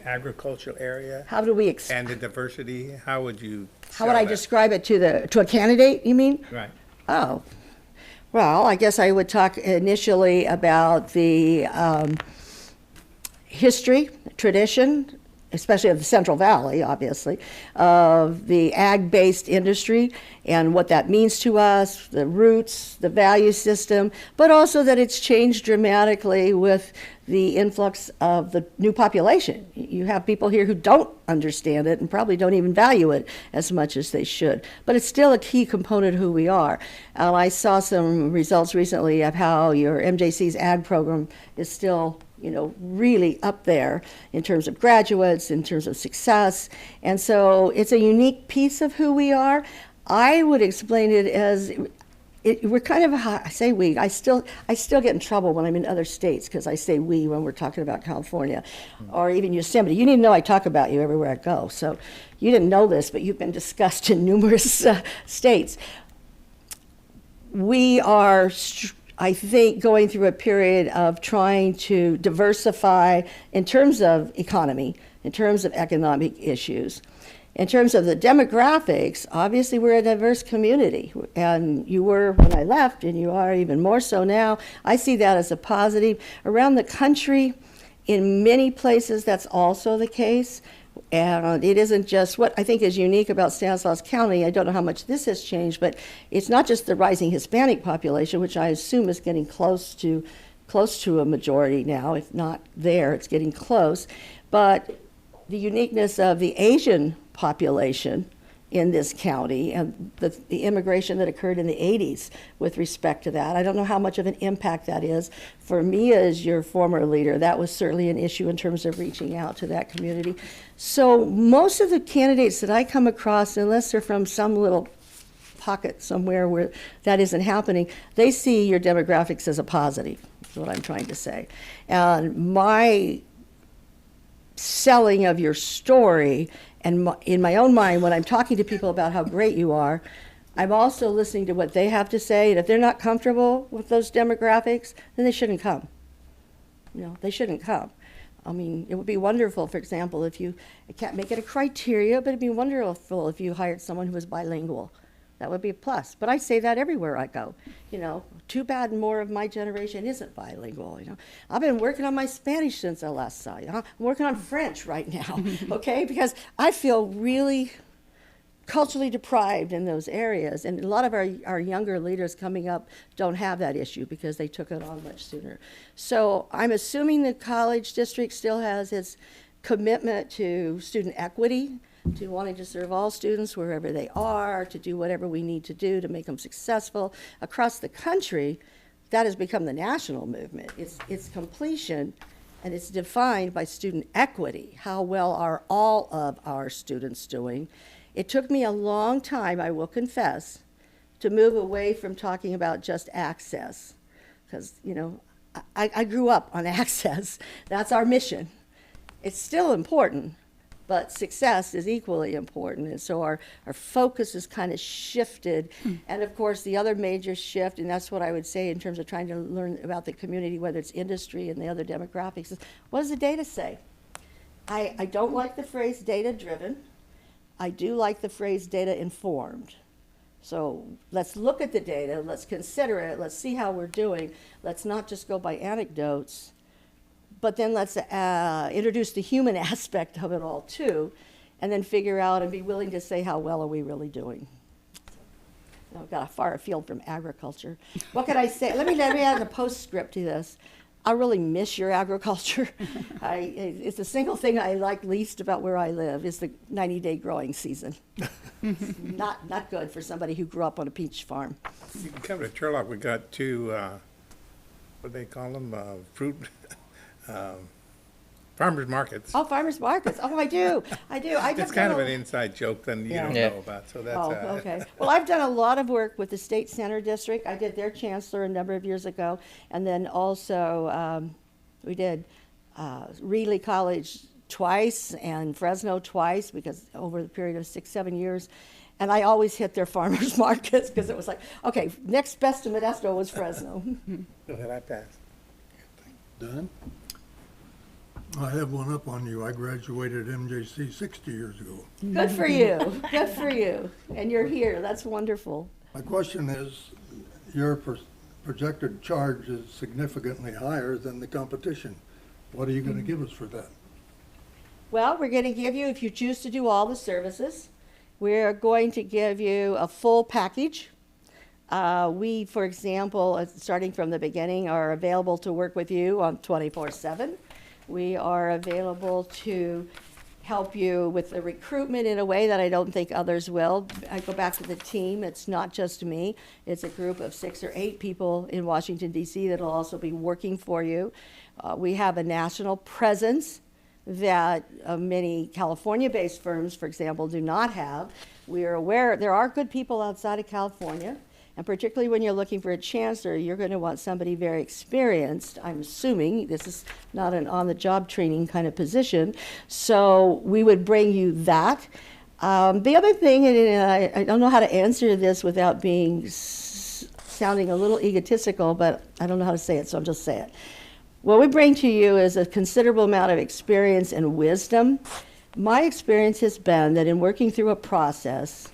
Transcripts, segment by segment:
agricultural area How do we and the diversity? How would you? how would I sell that? describe it to a candidate, you mean? Right. Oh, well, I guess I would talk initially about the history, tradition, especially of the Central Valley, obviously, of the ag-based industry and what that means to us, the roots, the value system, but also that it's changed dramatically with the influx of the new population. You have people here who don't understand it and probably don't even value it as much as they should, but it's still a key component of who we are. I saw some results recently of how your MJC's ag program is still really up there in terms of graduates, in terms of success. And so it's a unique piece of who we are. I would explain it as we're kind of, I say we, I still get in trouble when I'm in other states because I say we when we're talking about California or even Yosemite. You need to know I talk about you everywhere I go. So you didn't know this, but you've been discussed in numerous states. We are I think going through a period of trying to diversify in terms of economy, in terms of economic issues. In terms of the demographics, obviously we're a diverse community, and you were when I left, and you are even more so now. I see that as a positive. Around the country, in many places, that's also the case. And it isn't just what I think is unique about Stanislaus County. I don't know how much this has changed, but it's not just the rising Hispanic population, which I assume is getting close to a majority now, if not there, it's getting close. But the uniqueness of the Asian population in this county and the immigration that occurred in the 80s with respect to that. I don't know how much of an impact that is. For me as your former leader, that was certainly an issue in terms of reaching out to that community. So most of the candidates that I come across, unless they're from some little pocket somewhere where that isn't happening, they see your demographics as a positive, is what I'm trying to say. And my selling of your story, and in my own mind, when I'm talking to people about how great you are, I'm also listening to what they have to say, and if they're not comfortable with those demographics, then they shouldn't come. They shouldn't come. I mean, it would be wonderful, for example, if you, I can't make it a criteria, but it'd be wonderful if you hired someone who was bilingual. That would be a plus. But I say that everywhere I go. Too bad more of my generation isn't bilingual. I've been working on my Spanish since I last saw you. I'm working on French right now, okay? Because I feel really culturally deprived in those areas. And a lot of our younger leaders coming up don't have that issue because they took it on much sooner. So I'm assuming the college district still has its commitment to student equity, to wanting to serve all students wherever they are, to do whatever we need to do to make them successful. Across the country, that has become the national movement. It's completion, and it's defined by student equity. How well are all of our students doing? It took me a long time, I will confess, to move away from talking about just access, because, I grew up on access. That's our mission. It's still important, but success is equally important. And so our focus is kind of shifted. And of course, the other major shift, and that's what I would say in terms of trying to learn about the community, whether it's industry and the other demographics, is what does the data say? I don't like the phrase data-driven. I do like the phrase data-informed. So let's look at the data, let's consider it, let's see how we're doing. Let's not just go by anecdotes. But then let's introduce the human aspect of it all too, and then figure out and be willing to say how well are we really doing. So I've got a far afield from agriculture. What can I say? Let me add a postscript to this. I really miss your agriculture. It's the single thing I like least about where I live is the 90-day growing season. Not good for somebody who grew up on a peach farm. You can come to Turlock. We got two, what do they call them, fruit. Farmers markets. Oh, farmers markets. Oh, I do. It's kind of an inside joke that you don't know about. So that's. Oh, okay. Well, I've done a lot of work with the State Center District. I did their chancellor a number of years ago, and then also we did Reedley College twice and Fresno twice, because over the period of 6-7 years. And I always hit their farmers markets because it was like, okay, next best to Modesto was Fresno. Go ahead, I pass. Done? I have one up on you. I graduated MJC 60 years ago. Good for you. Good for you. And you're here. That's wonderful. My question is, your projected charge is significantly higher than the competition. What are you going to give us for that? Well, we're going to give you, if you choose to do all the services, we're going to give you a full package. We, for example, starting from the beginning, are available to work with you on 24/7. We are available to help you with the recruitment in a way that I don't think others will. I go back to the team. It's not just me. It's a group of 6 or 8 people in Washington, D.C. that'll also be working for you. We have a national presence that many California-based firms, for example, do not have. We are aware there are good people outside of California, and particularly when you're looking for a chancellor, you're going to want somebody very experienced. I'm assuming this is not an on-the-job training kind of position, so we would bring you that. The other thing, and I don't know how to answer this without being sounding a little egotistical, but I don't know how to say it, so I'll just say it. What we bring to you is a considerable amount of experience and wisdom. My experience has been that in working through a process,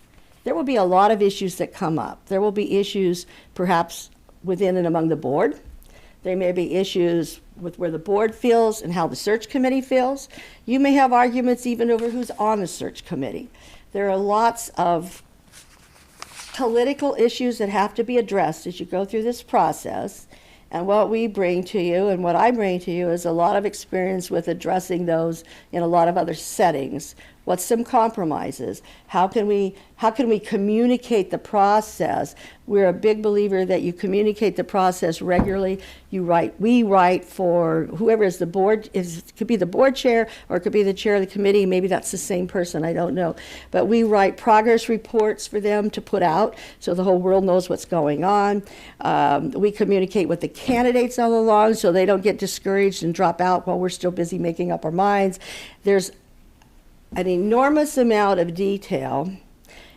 there will be a lot of issues that come up. There will be issues perhaps within and among the board. There may be issues with where the board feels and how the search committee feels. You may have arguments even over who's on the search committee. There are lots of political issues that have to be addressed as you go through this process. And what we bring to you and what I bring to you is a lot of experience with addressing those in a lot of other settings. What's some compromises? How can we communicate the process? We're a big believer that you communicate the process regularly. We write for whoever is the board, it could be the board chair or it could be the chair of the committee. Maybe that's the same person, I don't know. But we write progress reports for them to put out so the whole world knows what's going on. We communicate with the candidates all along so they don't get discouraged and drop out while we're still busy making up our minds. There's an enormous amount of detail,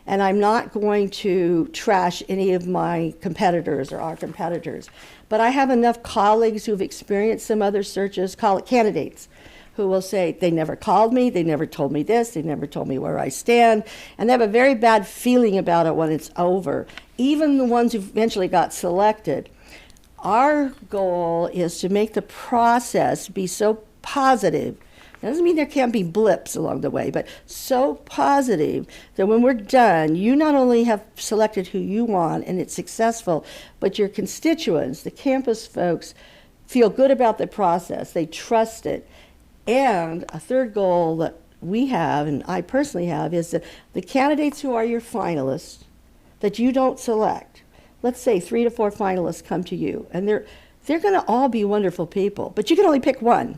and I'm not going to trash any of my competitors or our competitors, but I have enough colleagues who've experienced some other searches, candidates, who will say, they never called me, they never told me this, they never told me where I stand, and they have a very bad feeling about it when it's over, even the ones who eventually got selected. Our goal is to make the process be so positive. That doesn't mean there can't be blips along the way, but so positive that when we're done, you not only have selected who you want and it's successful, but your constituents, the campus folks, feel good about the process. They trust it. And a third goal that we have, and I personally have, is that the candidates who are your finalists that you don't select, let's say 3 to 4 finalists come to you, and they're going to all be wonderful people, but you can only pick one.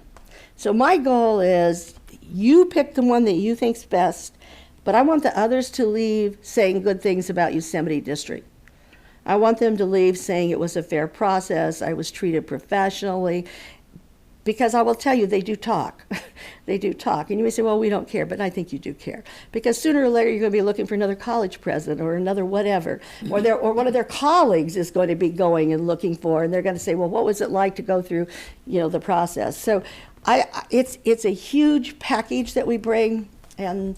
So my goal is you pick the one that you think's best, but I want the others to leave saying good things about Yosemite District. I want them to leave saying it was a fair process, I was treated professionally, because I will tell you, they do talk. They do talk. And you may say, well, we don't care, but I think you do care. Because sooner or later, you're going to be looking for another college president or another whatever. Or one of their colleagues is going to be going and looking for, and they're going to say, well, what was it like to go through, the process? So it's a huge package that we bring, and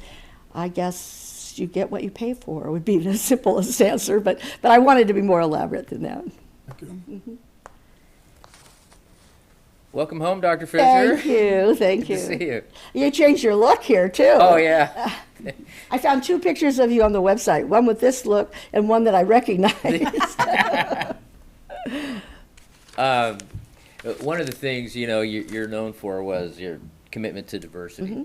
I guess you get what you pay for would be the simplest answer, but I wanted to be more elaborate than that. Thank you. Mm-hmm. Welcome home, Dr. Fisher. Thank you, thank Good you. to see you. You changed your look here, too. Oh, yeah. I found 2 pictures of you on the website, one with this look and one that I recognized. One of the things, you're known for was your commitment to diversity. Mm-hmm.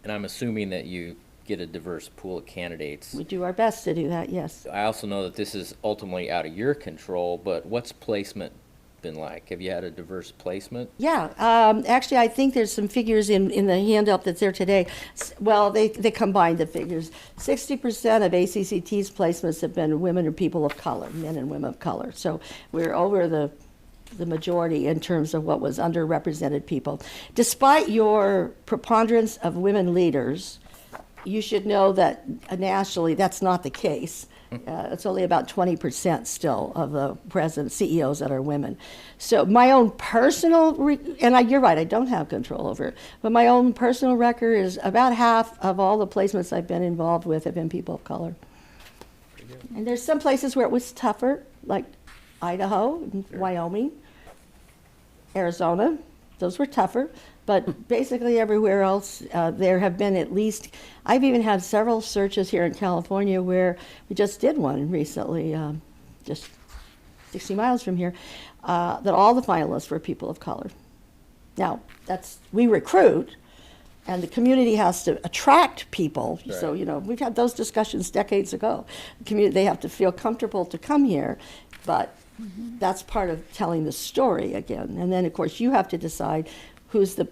And I'm assuming that you get a diverse pool of candidates. We do our best to do that, yes. I also know that this is ultimately out of your control, but what's placement been like? Have you had a diverse placement? Yeah, actually, I think there's some figures in the handout that's there today. Well, they combined the figures. 60% of ACCT's placements have been women or people of color, men and women of color. So we're over the majority in terms of what was underrepresented people. Despite your preponderance of women leaders, you should know that nationally that's not the case. It's only about 20% still of the president CEOs that are women. So my own personal, you're right, I don't have control over it, but my own personal record is about half of all the placements I've been involved with have been people of color. And there's some places where it was tougher, like Idaho, Wyoming, Arizona. Those were tougher. But basically everywhere else, there have been at least, I've even had several searches here in California where we just did one recently, just 60 miles from here, that all the finalists were people of color. Now, we recruit, and the community has to attract people. Right. So, we've had those discussions decades ago. They have to feel comfortable to come here, but that's part of telling the story again. And then, of course, you have to decide who's the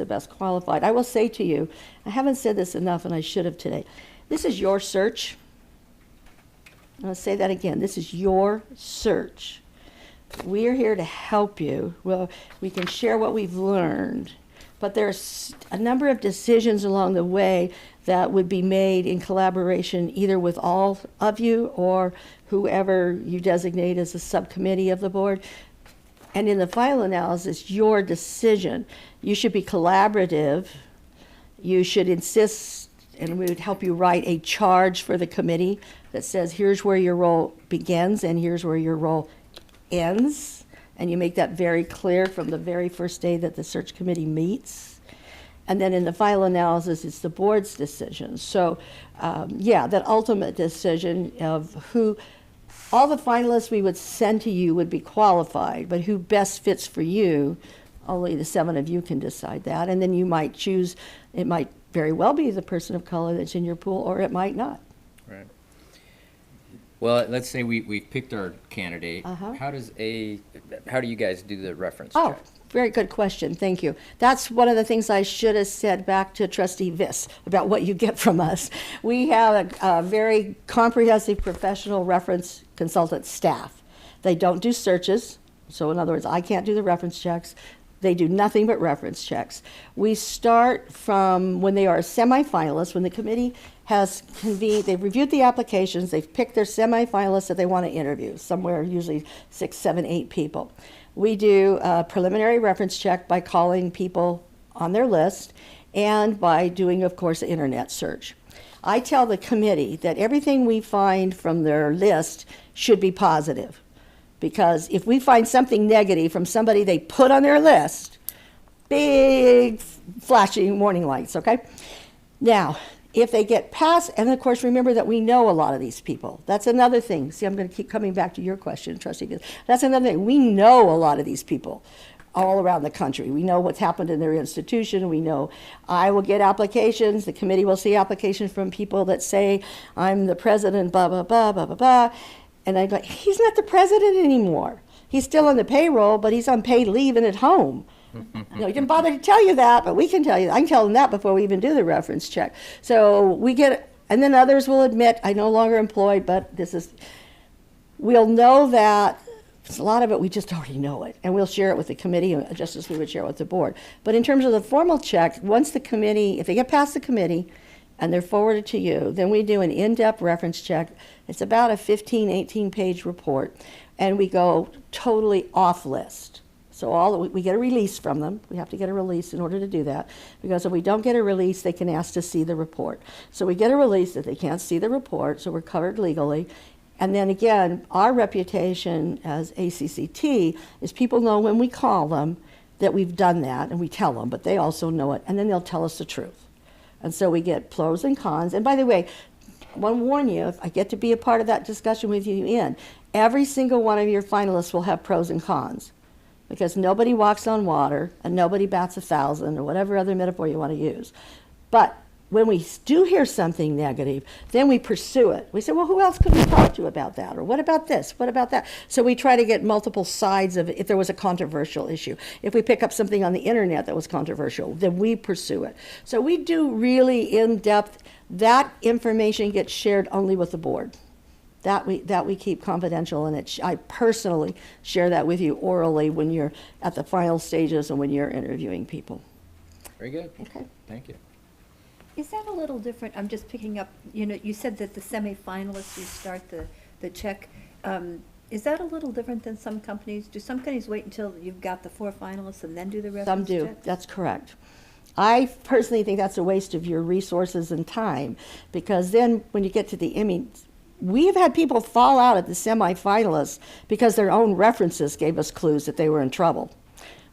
best qualified. I will say to you, I haven't said this enough, and I should have today. This is your search. I'll say that again. This is your search. We are here to help you. Well, we can share what we've learned, but there's a number of decisions along the way that would be made in collaboration either with all of you or whoever you designate as a subcommittee of the board. And in the final analysis, your decision. You should be collaborative. You should insist, and we would help you write a charge for the committee that says, here's where your role begins and here's where your role ends. And you make that very clear from the very first day that the search committee meets. And then in the final analysis, it's the board's decision. So, that ultimate decision of who. All the finalists we would send to you would be qualified, but who best fits for you, only the 7 of you can decide that. And then you might choose, it might very well be the person of color that's in your pool, or it might not. Right. Well, let's say we've picked our candidate. How do you guys do the reference check? Very good question. Thank you. That's one of the things I should have said back to Trustee Viss about what you get from us. We have a very comprehensive professional reference consultant staff. They don't do searches. So in other words, I can't do the reference checks. They do nothing but reference checks. We start from when they are a semifinalist, when the committee has convened, they've reviewed the applications, they've picked their semifinalists that they want to interview, somewhere usually 6, 7, 8 people. We do a preliminary reference check by calling people on their list and by doing, of course, an internet search. I tell the committee that everything we find from their list should be positive, because if we find something negative from somebody they put on their list, big flashing warning lights, okay? Now, if they get past, and of course, remember that we know a lot of these people. That's another thing. See, I'm going to keep coming back to your question, Trustee. That's another thing. We know a lot of these people all around the country. We know what's happened in their institution. We know I will get applications. The committee will see applications from people that say, I'm the president, blah, blah, blah, blah, blah, blah. And I go, he's not the president anymore. He's still on the payroll, but he's on paid leave and at home. He didn't bother to tell you that, but we can tell you. I can tell them that before we even do the reference check. So we get, and then others will admit, I no longer employed, but we'll know that. A lot of it, we just already know it, and we'll share it with the committee, just as we would share it with the board. But in terms of the formal check, once the committee, if they get past the committee and they're forwarded to you, then we do an in-depth reference check. It's about a 15, 18-page report, and we go totally off list. So we get a release from them. We have to get a release in order to do that, because if we don't get a release, they can ask to see the report. So we get a release that they can't see the report, so we're covered legally. And then again, our reputation as ACCT is people know when we call them that we've done that, and we tell them, but they also know it, and then they'll tell us the truth. And so we get pros and cons. And by the way, I want to warn you, if I get to be a part of that discussion with you every single one of your finalists will have pros and cons, because nobody walks on water and nobody bats 1,000 or whatever other metaphor you want to use. But when we do hear something negative, then we pursue it. We say, well, who else could we talk to about that? Or what about this? What about that? So we try to get multiple sides of it if there was a controversial issue. If we pick up something on the internet that was controversial, then we pursue it. So we do really in-depth. That information gets shared only with the board. That we keep confidential, and I personally share that with you orally when you're at the final stages and when you're interviewing people. Very good. Okay. Thank you. Is that a little different? I'm just picking up, you said that the semifinalists, you start the check. Is that a little different than some companies? Do some companies wait until you've got the 4 finalists and then do the reference Some do, checks? that's correct. I personally think that's a waste of your resources and time, because then when you get to the, I mean, we've had people fall out at the semifinalists because their own references gave us clues that they were in trouble,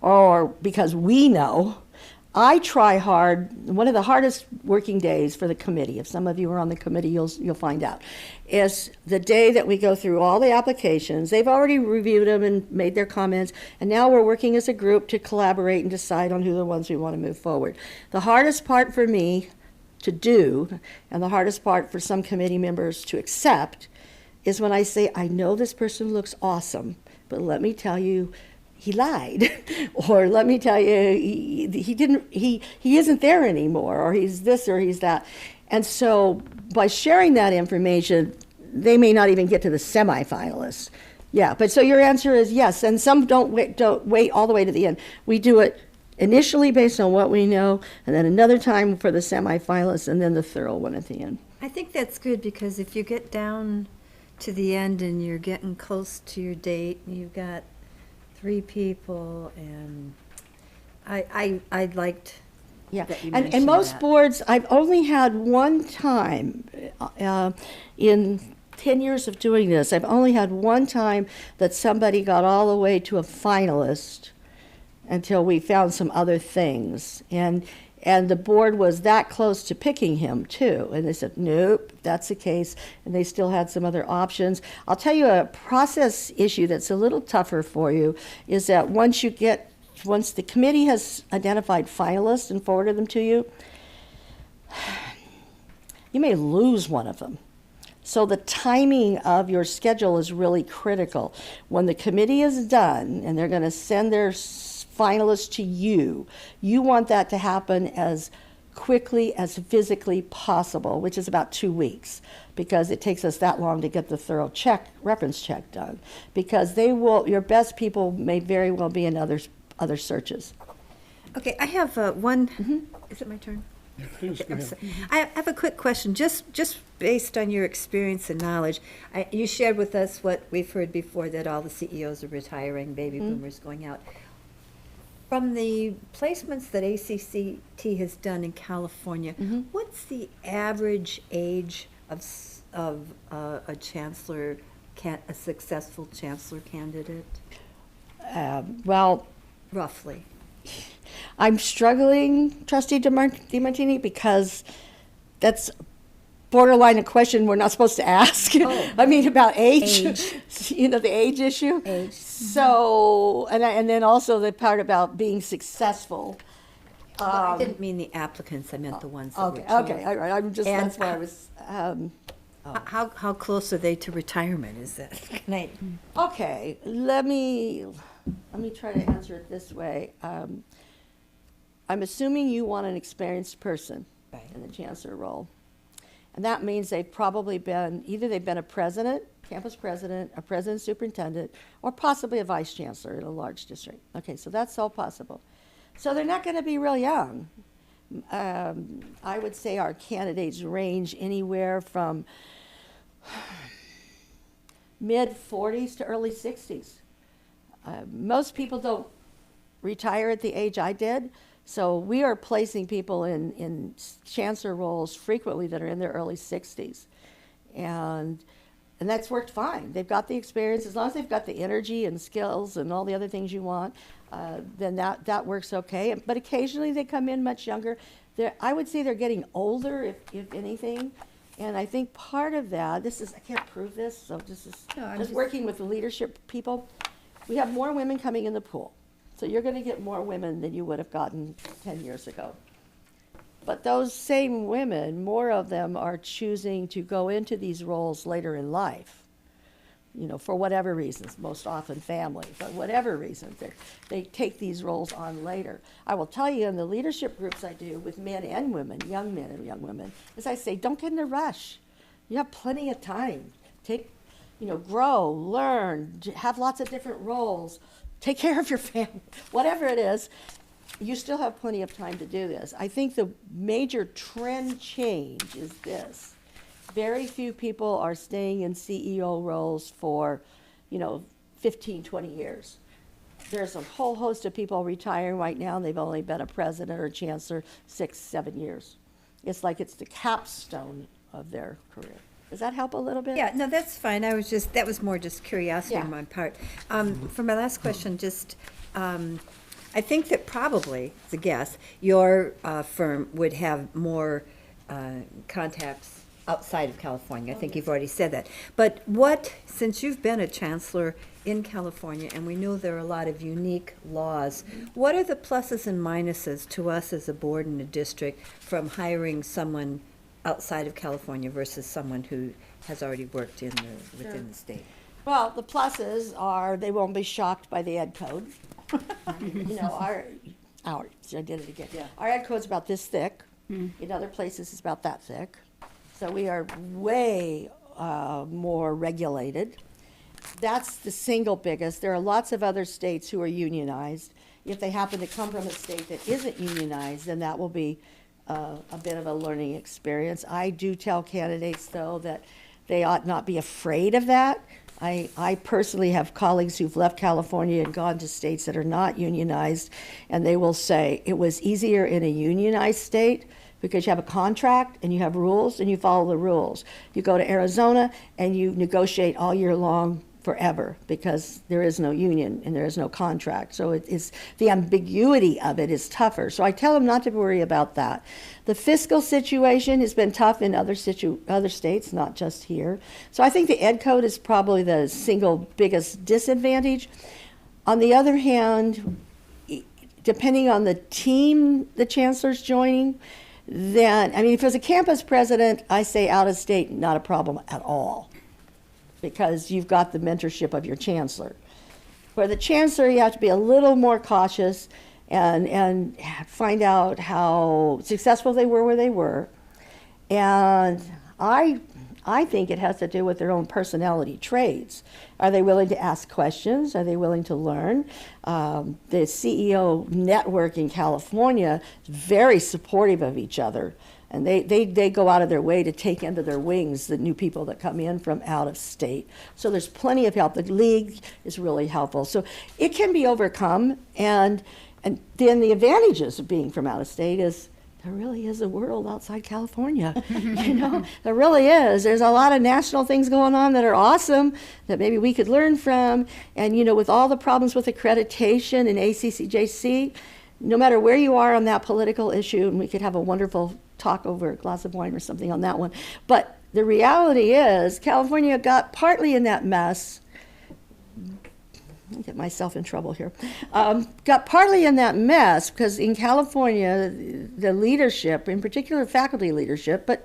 or because we know. I try hard. One of the hardest working days for the committee, if some of you are on the committee, you'll find out, is the day that we go through all the applications. They've already reviewed them and made their comments, and now we're working as a group to collaborate and decide on who the ones we want to move forward. The hardest part for me to do, and the hardest part for some committee members to accept, is when I say, I know this person looks awesome, but let me tell you, he lied, or let me tell you, he isn't there anymore, or he's this or he's that. And so by sharing that information, they may not even get to the semifinalists. Yeah, but so your answer is yes, and some don't wait all the way to the end. We do it initially based on what we know, and then another time for the semifinalists, and then the thorough one at the end. I think that's good, because if you get down to the end and you're getting close to your date, and you've got 3 people, and I liked Yeah, that you and mentioned most that. boards, I've only had one time in 10 years of doing this, I've only had one time that somebody got all the way to a finalist until we found some other things. And the board was that close to picking him too. And they said, nope, that's the case. And they still had some other options. I'll tell you a process issue that's a little tougher for you is that once the committee has identified finalists and forwarded them to you, you may lose one of them. So the timing of your schedule is really critical. When the committee is done and they're going to send their finalists to you, you want that to happen as quickly as physically possible, which is about 2 weeks, because it takes us that long to get the thorough reference check done. Because your best people may very well be in other searches. Okay, I have one, is it my turn? Please, go I'm ahead. sorry. I have a quick question, just based on your experience and knowledge. You shared with us what we've heard before, that all the CEOs are retiring, baby boomers going out. From the placements that ACCT has done in California, what's the average age of a chancellor, a successful chancellor candidate, Well, roughly? I'm struggling, Trustee DiMartini, because that's borderline a question we're not supposed to ask. Oh. I mean, about age. Age. The age issue. Age. So, and then also the part about being successful. I didn't mean the applicants, I meant the ones that were Okay, chosen. okay, all right, I'm just, And that's why I was, How close are they to retirement, is that? Can I? okay, let me try to answer it this way. I'm assuming you want an experienced person Right. in the chancellor role. And that means they've probably been, either they've been a president, campus president, a president superintendent, or possibly a vice chancellor in a large district. Okay, so that's all possible. So they're not going to be real young. I would say our candidates range anywhere from mid-40s to early 60s. Most people don't retire at the age I did, so we are placing people in chancellor roles frequently that are in their early 60s. And that's worked fine. They've got the experience. As long as they've got the energy and skills and all the other things you want, then that works okay. But occasionally they come in much younger. I would say they're getting older, if anything. And I think part of that, I can't prove this, so this is No, I'm just just- working with the leadership people. We have more women coming in the pool. So you're going to get more women than you would have gotten 10 years ago. But those same women, more of them are choosing to go into these roles later in life, for whatever reasons, most often family, but whatever reasons, they take these roles on later. I will tell you, in the leadership groups I do with men and women, young men and young women, as I say, don't get in a rush. You have plenty of time. Grow, learn, have lots of different roles, take care of your family, whatever it is. you still have plenty of time to do this. I think the major trend change is this. Very few people are staying in CEO roles for, 15, 20 years. There's a whole host of people retiring right now, and they've only been a president or a chancellor 6, 7 years. It's like it's the capstone of their career. Does that help a little bit? Yeah, no, that's fine. That was more just curiosity Yeah. on my part. For my last question, I think that probably, as a guess, your firm would have more contacts outside of California. I think you've already said that. But since you've been a chancellor in California, and we know there are a lot of unique laws, what are the pluses and minuses to us as a board and a district from hiring someone outside of California versus someone who has already worked within the state? Well, the pluses are they won't be shocked by the ed code. I did it again. Our ed code's about this thick. In other places, it's about that thick. So we are way more regulated. That's the single biggest. There are lots of other states who are unionized. If they happen to come from a state that isn't unionized, then that will be a bit of a learning experience. I do tell candidates, though, that they ought not be afraid of that. I personally have colleagues who've left California and gone to states that are not unionized, and they will say it was easier in a unionized state because you have a contract and you have rules and you follow the rules. You go to Arizona and you negotiate all year long forever because there is no union and there is no contract. So it's the ambiguity of it is tougher. So I tell them not to worry about that. The fiscal situation has been tough in other states, not just here. So I think the ed code is probably the single biggest disadvantage. On the other hand, depending on the team the chancellor's joining, then, if as a campus president, I say out of state, not a problem at all, because you've got the mentorship of your chancellor. For the chancellor, you have to be a little more cautious and find out how successful they were where they were. And I think it has to do with their own personality traits. Are they willing to ask questions? Are they willing to learn? The CEO network in California is very supportive of each other. And they go out of their way to take under their wings the new people that come in from out of state. So there's plenty of help. The league is really helpful. So it can be overcome. And then the advantages of being from out of state is there really is a world outside California. There really is. There's a lot of national things going on that are awesome that maybe we could learn from. And, with all the problems with accreditation and ACCJC, no matter where you are on that political issue, and we could have a wonderful talk over a glass of wine or something on that one. But the reality is California got partly in that mess. I'll get myself in trouble here. Got partly in that mess because in California, the leadership, in particular faculty leadership, but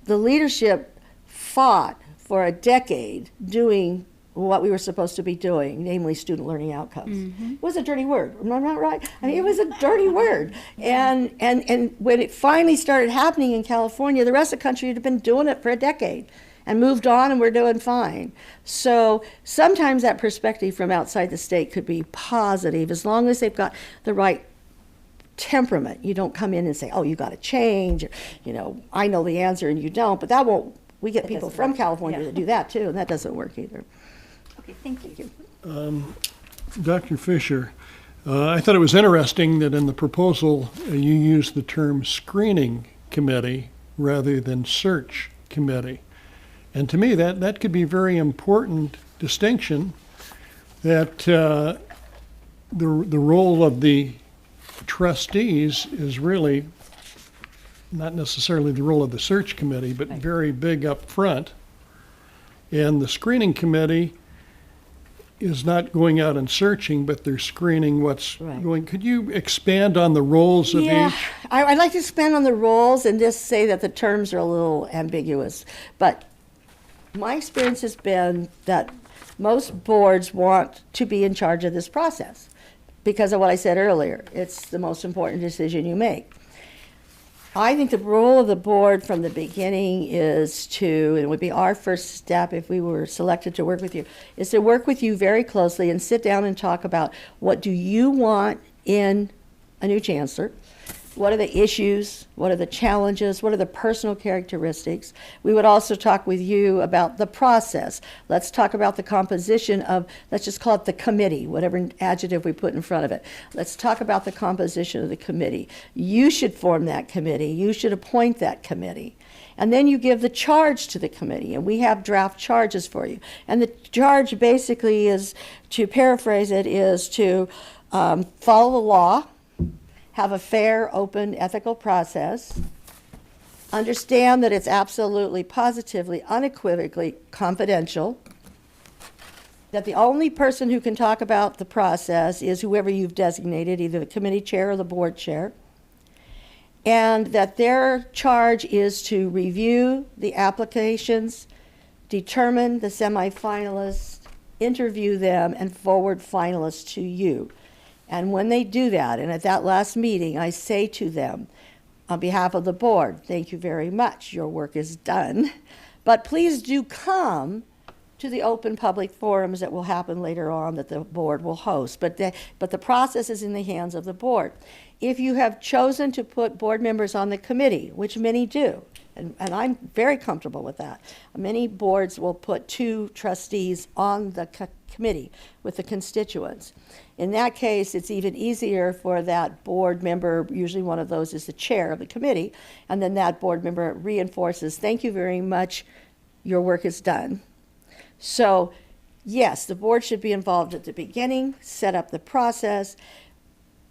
the leadership fought for a decade doing what we were supposed to be doing, namely student learning outcomes. It was a dirty word, am I not right? It was a dirty word. And when it finally started happening in California, the rest of the country had been doing it for a decade and moved on, and we're doing fine. So sometimes that perspective from outside the state could be positive as long as they've got the right temperament. You don't come in and say, oh, you got to change, I know the answer and you don't, but that won't, we get people from California that do that too, and that doesn't work either. Okay, thank you. Dr. Fisher, I thought it was interesting that in the proposal you used the term screening committee rather than search committee. And to me, that could be a very important distinction, that the role of the trustees is really not necessarily the role of the search committee, but very big up front. And the screening committee is not going out and searching, but they're screening what's going. Could you expand on the roles of each? I'd like to expand on the roles and just say that the terms are a little ambiguous. But my experience has been that most boards want to be in charge of this process because of what I said earlier. It's the most important decision you make. I think the role of the board from the beginning is to, and it would be our first step if we were selected to work with you, is to work with you very closely and sit down and talk about what do you want in a new chancellor. What are the issues? What are the challenges? What are the personal characteristics? We would also talk with you about the process. Let's talk about the composition of, let's just call it the committee, whatever adjective we put in front of it. Let's talk about the composition of the committee. You should form that committee. You should appoint that committee. And then you give the charge to the committee, and we have draft charges for you. And the charge basically is, to paraphrase it, is to follow the law, have a fair, open, ethical process, understand that it's absolutely, positively, unequivocally confidential, that the only person who can talk about the process is whoever you've designated, either the committee chair or the board chair, and that their charge is to review the applications, determine the semifinalists, interview them, and forward finalists to you. And when they do that, and at that last meeting, I say to them, on behalf of the board, thank you very much, your work is done, but please do come to the open public forums that will happen later on that the board will host. But the process is in the hands of the board. If you have chosen to put board members on the committee, which many do, and I'm very comfortable with that, many boards will put 2 trustees on the committee with the constituents. In that case, it's even easier for that board member, usually one of those is the chair of the committee, and then that board member reinforces, thank you very much, your work is done. So, yes, the board should be involved at the beginning, set up the process.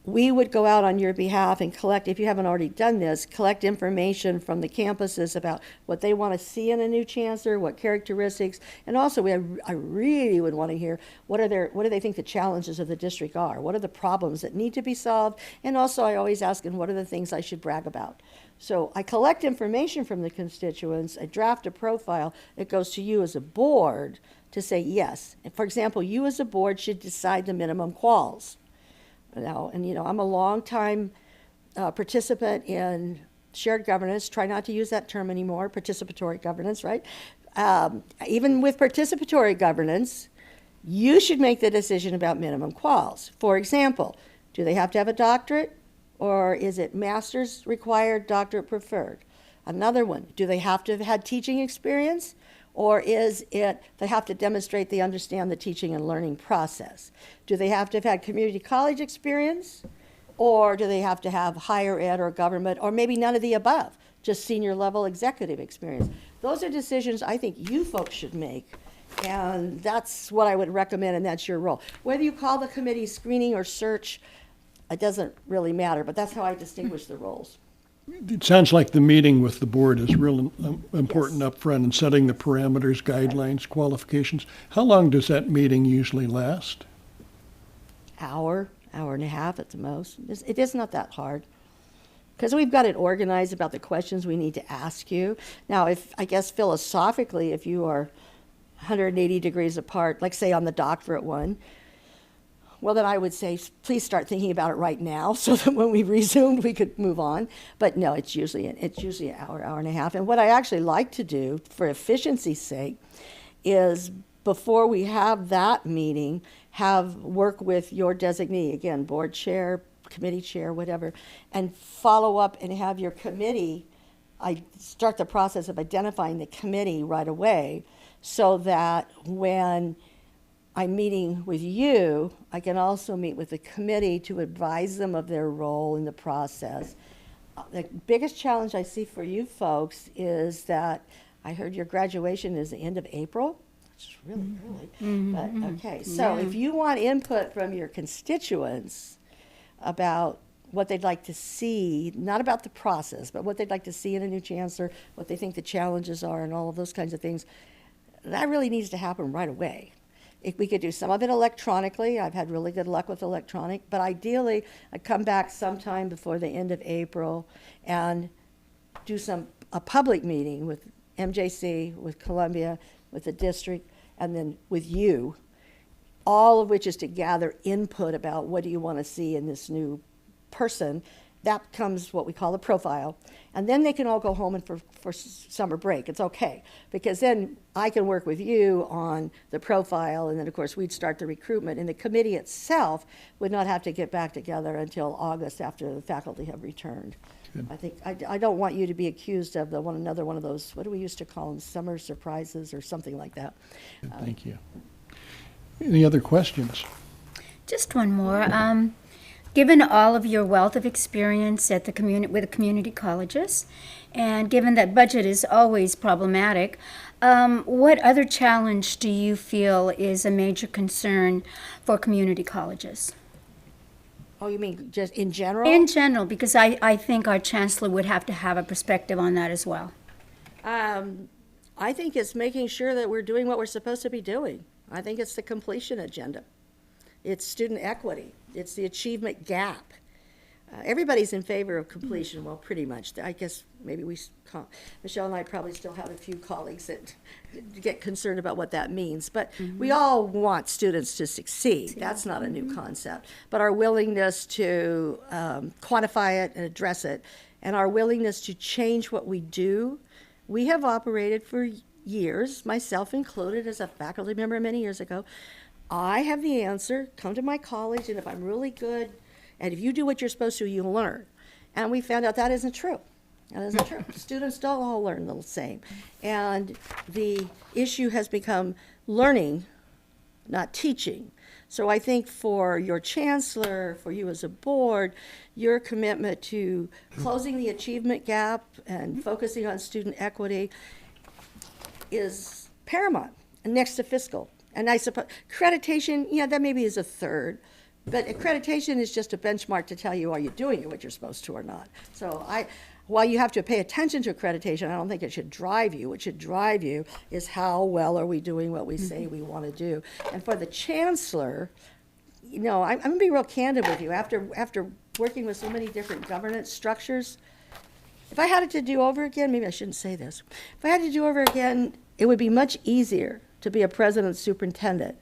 We would go out on your behalf and collect, if you haven't already done this, collect information from the campuses about what they want to see in a new chancellor, what characteristics, and also I really would want to hear what do they think the challenges of the district are? What are the problems that need to be solved? And also I always ask them, what are the things I should brag about? So I collect information from the constituents, I draft a profile, it goes to you as a board to say yes. For example, you as a board should decide the minimum quals. Now, and I'm a long-time participant in shared governance. Try not to use that term anymore, participatory governance, right? Even with participatory governance, you should make the decision about minimum quals. For example, do they have to have a doctorate, or is it master's required, doctorate preferred? Another one, do they have to have had teaching experience? Or is it they have to demonstrate they understand the teaching and learning process? Do they have to have had community college experience? Or do they have to have higher ed or government, or maybe none of the above, just senior level executive experience? Those are decisions I think you folks should make, and that's what I would recommend, and that's your role. Whether you call the committee screening or search, it doesn't really matter, but that's how I distinguish the roles. It sounds like the meeting with the board is real important up front in setting the parameters, guidelines, qualifications. How long does that meeting usually last? Hour and a half at the most. It is not that hard, because we've got it organized about the questions we need to ask you. Now, I guess philosophically, if you are 180 degrees apart, like say on the doctorate one, well, then I would say, please start thinking about it right now so that when we resumed, we could move on. But no, it's usually an hour and a half. And what I actually like to do, for efficiency's sake, is before we have that meeting, work with your designee, again, board chair, committee chair, whatever, and follow up and have your committee, I start the process of identifying the committee right away so that when I'm meeting with you, I can also meet with the committee to advise them of their role in the process. The biggest challenge I see for you folks is that I heard your graduation is the end of April. It's really early. But okay, so if you want input from your constituents about what they'd like to see, not about the process, but what they'd like to see in a new chancellor, what they think the challenges are, and all of those kinds of things, that really needs to happen right away. If we could do some of it electronically, I've had really good luck with electronic, but ideally I'd come back sometime before the end of April and do a public meeting with MJC, with Columbia, with the district, and then with you, all of which is to gather input about what do you want to see in this new person, that becomes what we call a profile. And then they can all go home and for summer break. It's okay, because then I can work with you on the profile, and then, of course, we'd start the recruitment. And the committee itself would not have to get back together until August after the faculty have returned. Good. I think, I don't want you to be accused of another one of those, what do we used to call them, summer surprises or something like that. Thank you. Any other questions? Just one more. Given all of your wealth of experience at the with community colleges, and given that budget is always problematic, what other challenge do you feel is a major concern for community colleges? Oh, you mean just in general? In general, because I think our chancellor would have to have a perspective on that as well. I think it's making sure that we're doing what we're supposed to be doing. I think it's the completion agenda. It's student equity. It's the achievement gap. Everybody's in favor of completion, well, pretty much. I guess maybe Michelle and I probably still have a few colleagues that get concerned about what that means. But we all want students to succeed. That's not a new concept. But our willingness to quantify it and address it, and our willingness to change what we do, we have operated for years, myself included as a faculty member many years ago. I have the answer, come to my college, and if I'm really good, and if you do what you're supposed to, you'll learn. And we found out that isn't true. That isn't true. Students don't all learn the same. And the issue has become learning, not teaching. So I think for your chancellor, for you as a board, your commitment to closing the achievement gap and focusing on student equity is paramount, and next to fiscal. And I suppose accreditation, yeah, that maybe is a third, but accreditation is just a benchmark to tell you, are you doing what you're supposed to or not? So while you have to pay attention to accreditation, I don't think it should drive you. What should drive you is how well are we doing what we say we want to do. And for the chancellor, you know, I'm going to be real candid with you. After working with so many different governance structures, if I had it to do over again, maybe I shouldn't say this. If I had to do over again, it would be much easier to be a president superintendent,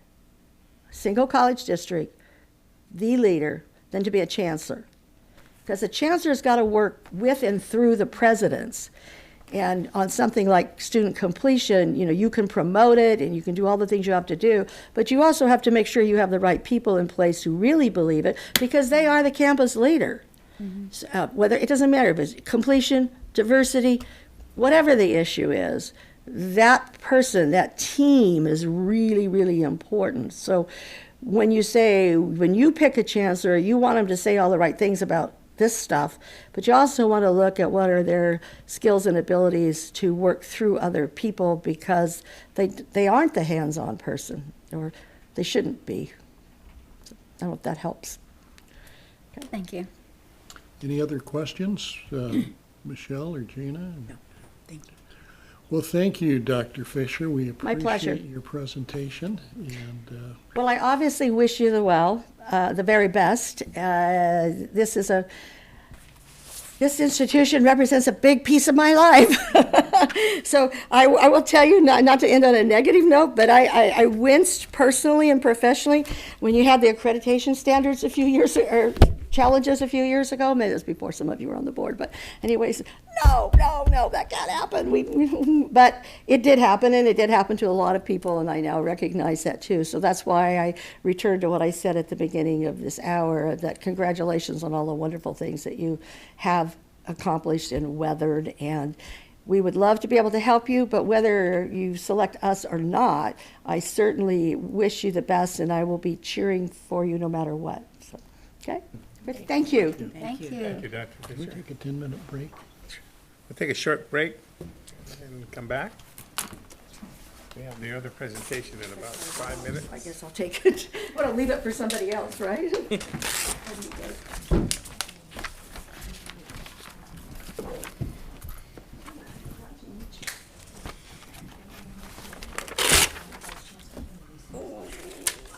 single college district, the leader, than to be a chancellor. Because the chancellor's got to work with and through the presidents. And on something like student completion, you know, you can promote it and you can do all the things you have to do, but you also have to make sure you have the right people in place who really believe it, because they are the campus leader. So, whether it doesn't matter if it's completion, diversity, whatever the issue is, that person, that team is really, really important. So when you pick a chancellor, you want them to say all the right things about this stuff, but you also want to look at what are their skills and abilities to work through other people, because they aren't the hands-on person, or they shouldn't be. I don't know if that helps. Okay. Thank you. Any other questions, Michelle or Gina? No, thank you. Well, thank you, Dr. Fisher. We My pleasure. appreciate your presentation. And Well, I obviously wish you the very best. This institution represents a big piece of my life. So I will tell you, not to end on a negative note, but I winced personally and professionally when you had the accreditation standards challenges a few years ago. Maybe it was before some of you were on the board, but anyways, no, that can't happen. But it did happen, and it did happen to a lot of people, and I now recognize that too. So that's why I returned to what I said at the beginning of this hour, that congratulations on all the wonderful things that you have accomplished and weathered. And we would love to be able to help you, but whether you select us or not, I certainly wish you the best, and I will be cheering for you no matter what. So, okay? Thank you. Thank you. Thank you, Dr. can we Fisher. take a 10-minute break? We'll take a short break and come back. We have the other presentation in about 5 minutes. I guess I'll take it. I'm going to leave it for somebody else, right?